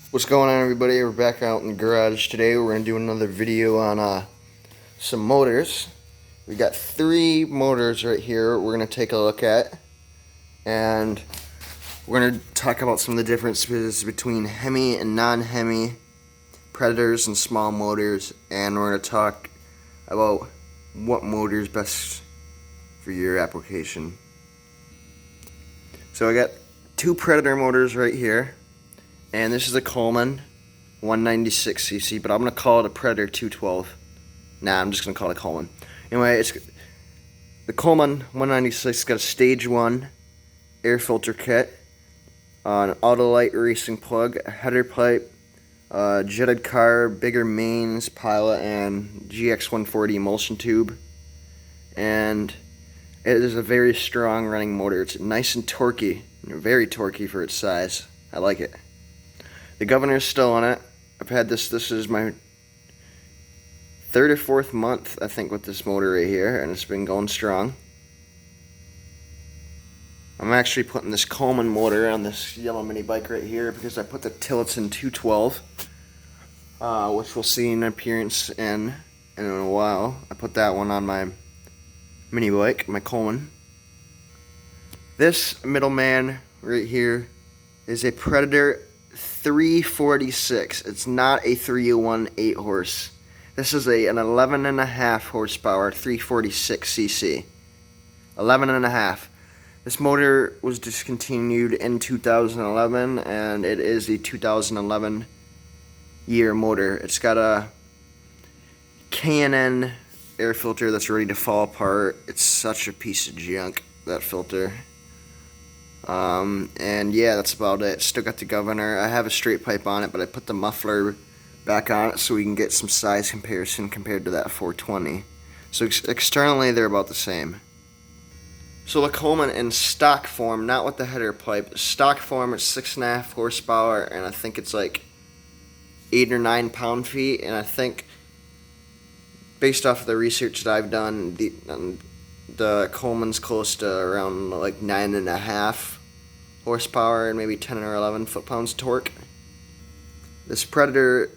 What's going on, everybody? We're back out in the garage today. We're going to do another video on some motors. We got 3 motors right here we're going to take a look at, and we're going to talk about some of the differences between Hemi and non-Hemi Predators and small motors, and we're going to talk about what motor is best for your application. So I got 2 Predator motors right here. And this is a Coleman 196cc, but I'm going to call it a Predator 212. Nah, I'm just going to call it a Coleman. Anyway, it's the Coleman 196 got a stage 1 air filter kit, an Autolite racing plug, a header pipe, jetted carb, bigger mains, pilot, and GX140 emulsion tube. And it is a very strong running motor. It's nice and torquey, very torquey for its size. I like it. The governor's still on it. I've had this is my 3rd or 4th month, I think, with this motor right here, and it's been going strong. I'm actually putting this Coleman motor on this yellow mini bike right here because I put the Tillotson 212, which we'll see an appearance in a while. I put that one on my mini bike, my Coleman. This middleman right here is a Predator 346. It's not a 301 8-horse. This is an 11.5 horsepower 346cc. 11.5. This motor was discontinued in 2011, and it is a 2011 year motor. It's got a K&N air filter that's ready to fall apart. It's such a piece of junk, that filter. And yeah, that's about it. Still got the governor. I have a straight pipe on it, but I put the muffler back on it so we can get some size comparison compared to that 420. So externally, they're about the same. So the Coleman in stock form, not with the header pipe, stock form is 6.5 horsepower, and I think it's like 8 or 9 pound-feet, and I think based off of the research that I've done, the Coleman's close to around like 9.5 horsepower and maybe 10 or 11 foot-pounds torque. This Predator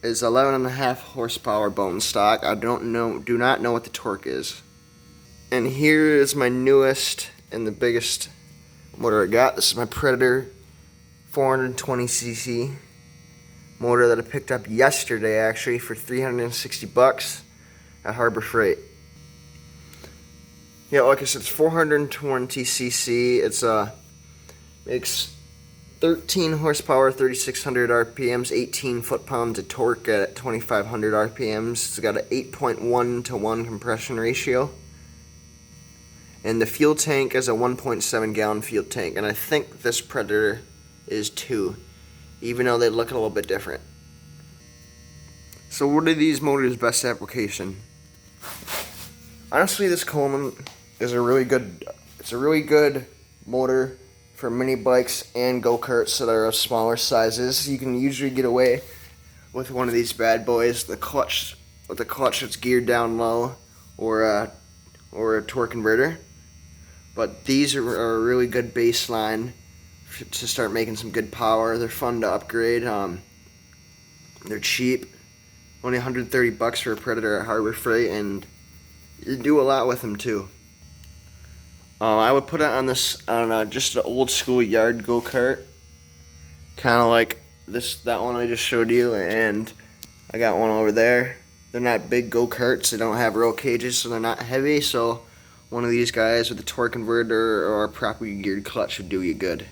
is 11.5 horsepower bone stock. I do not know what the torque is. And here is my newest and the biggest motor I got. This is my Predator 420cc motor that I picked up yesterday, actually, for $360 at Harbor Freight. Yeah, like I said, it's 420cc. It's makes 13 horsepower, 3,600 RPMs, 18 foot-pounds of torque at 2,500 RPMs. It's got an 8.1 to 1 compression ratio. And the fuel tank is a 1.7 gallon fuel tank. And I think this Predator is 2, even though they look a little bit different. So what are these motors' best application? Honestly, this Coleman is a really good motor for mini bikes and go-karts that are of smaller sizes. You can usually get away with one of these bad boys, the clutch that's geared down low, or a torque converter. But these are a really good baseline to start making some good power. They're fun to upgrade. They're cheap, only $130 for a Predator at Harbor Freight, and you do a lot with them too. I would put it on just an old school yard go-kart, kind of like that one I just showed you, and I got one over there. They're not big go-karts. They don't have roll cages, so they're not heavy. So one of these guys with a torque converter or a properly geared clutch would do you good.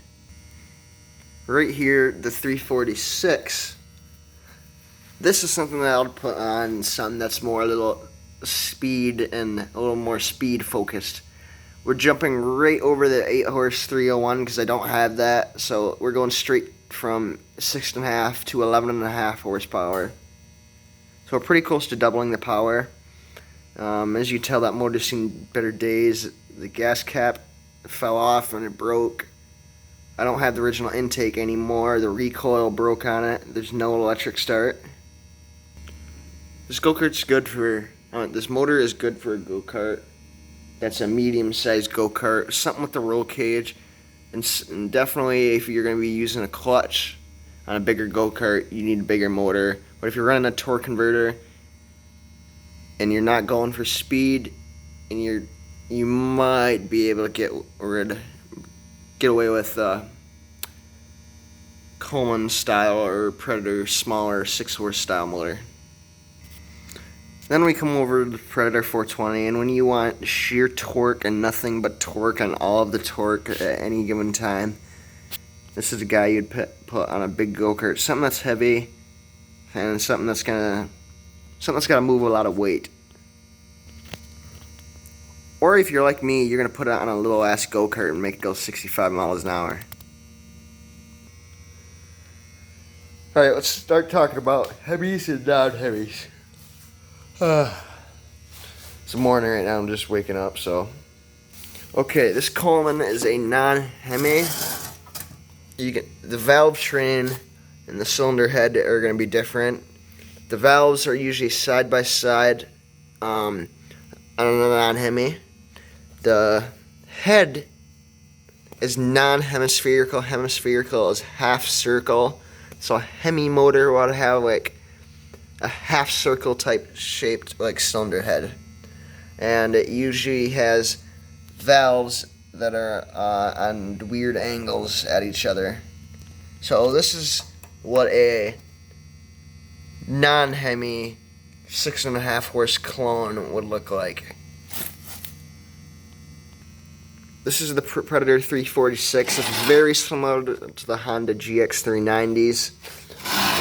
Right here, the 346. This is something that I'll put on something that's more a little speed and a little more speed focused. We're jumping right over the 8-horse 301 because I don't have that, so we're going straight from 6.5 to 11.5 horsepower. So we're pretty close to doubling the power. As you tell, that motor's seen better days. The gas cap fell off and it broke. I don't have the original intake anymore. The recoil broke on it. There's no electric start. This go-kart's good for. This motor is good for a go-kart. That's a medium-sized go-kart, something with the roll cage, and definitely if you're going to be using a clutch, on a bigger go-kart, you need a bigger motor. But if you're running a torque converter and you're not going for speed, and you might be able to get away with Coleman style or Predator smaller 6-horse style motor. Then we come over to the Predator 420, and when you want sheer torque and nothing but torque on all of the torque at any given time, this is a guy you'd put on a big go-kart, something that's heavy and something that's got to move a lot of weight. Or if you're like me, you're gonna put it on a little ass go-kart and make it go 65 miles an hour. All right, let's start talking about heavies and non-heavies. It's morning right now, I'm just waking up, so. Okay, this Coleman is a non-hemi. The valve train and the cylinder head are going to be different. The valves are usually side by side on a non-hemi. The head is non-hemispherical. Hemispherical is half circle. So a hemi motor would have like a half circle type shaped like cylinder head, and it usually has valves that are on weird angles at each other. So this is what a non-hemi 6.5 horse clone would look like. This is the Predator 346. It's very similar to the Honda GX390s.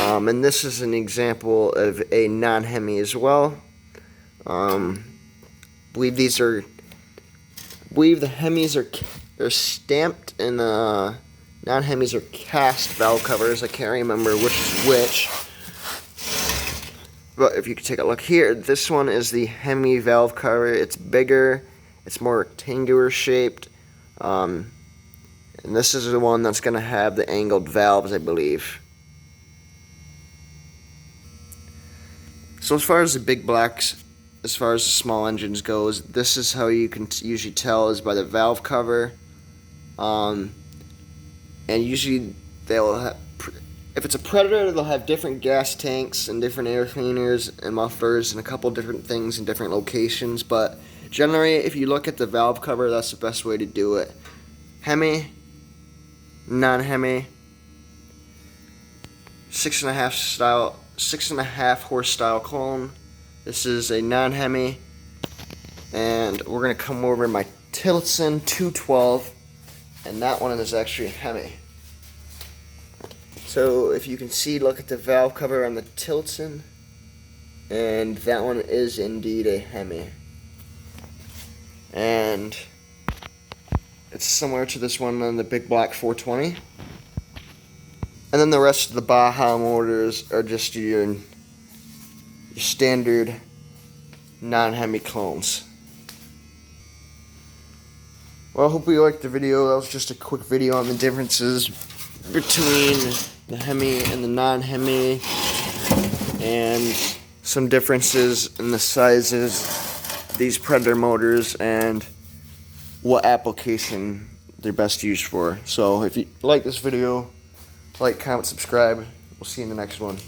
And this is an example of a non-hemi as well. Believe the hemis are stamped and the non-hemis are cast valve covers. I can't remember which is which. But if you could take a look here, this one is the hemi valve cover. It's bigger, it's more rectangular shaped. And this is the one that's going to have the angled valves, I believe. So as far as the big blacks, as far as the small engines goes, this is how you can usually tell is by the valve cover. And usually they'll have, if it's a Predator, they'll have different gas tanks and different air cleaners and mufflers and a couple different things in different locations. But generally, if you look at the valve cover, that's the best way to do it. Hemi, non-hemi, 6.5 horse style clone. This is a non-hemi, and we're gonna come over to my Tillotson 212, and that one is actually hemi. So if you can see, look at the valve cover on the Tillotson, and that one is indeed a hemi. And it's similar to this one on the big black 420. And then the rest of the Baja motors are just your standard non-hemi clones. Well, I hope you liked the video. That was just a quick video on the differences between the hemi and the non-hemi, and some differences in the sizes of these Predator motors and what application they're best used for. So if you like this video, like, comment, subscribe. We'll see you in the next one.